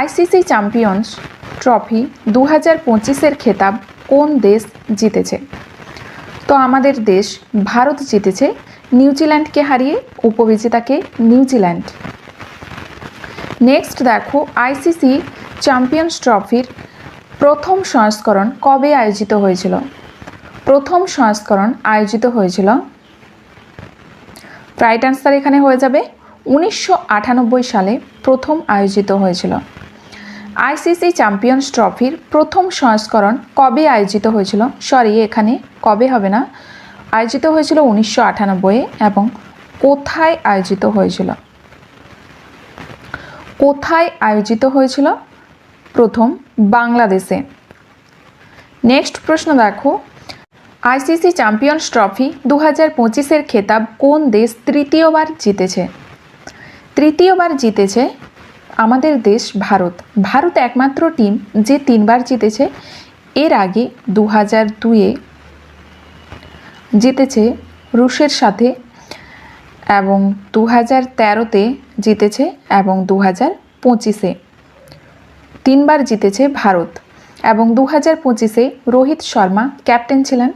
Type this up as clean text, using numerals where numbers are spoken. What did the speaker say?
ICC champions trophy 2025-এর খেতাব কোন দেশ জিতেছে? তো আমাদের দেশ ভারত জিতেছে নিউজিল্যান্ডকে হারিয়ে, উপবিজেতাকে নিউজিল্যান্ড। নেক্সট দেখো, আইসিসি চ্যাম্পিয়ন্স ট্রফির প্রথম সংস্করণ কবে আয়োজিত হয়েছিল? প্রথম সংস্করণ আয়োজিত হয়েছিল, রাইট অ্যান্সার এখানে হয়ে যাবে 1998 সালে প্রথম আয়োজিত হয়েছিল। আইসিসি চ্যাম্পিয়ন্স ট্রফির প্রথম সংস্করণ কবে আয়োজিত হয়েছিল? সরি, এখানে কবে হবে না, আয়োজিত হয়েছিল 1998 এবং কোথায় আয়োজিত হয়েছিল? কোথায় আয়োজিত হয়েছিল? প্রথম বাংলাদেশে। নেক্সট প্রশ্ন দেখো, আইসিসি চ্যাম্পিয়ন্স ট্রফি 2025-এর খেতাব কোন দেশ তৃতীয়বার জিতেছে? তৃতীয়বার জিতেছে আমাদের দেশ ভারত। ভারত একমাত্র টিম যে 3বার জিতেছে। এর আগে 2002-এ জিতেছে রুশের সাথে, এবং 2013-তে জিতেছে, এবং 2025-এ 3বার জিতেছে ভারত। এবং 2025-এ রোহিত শর্মা ক্যাপ্টেন ছিলেন।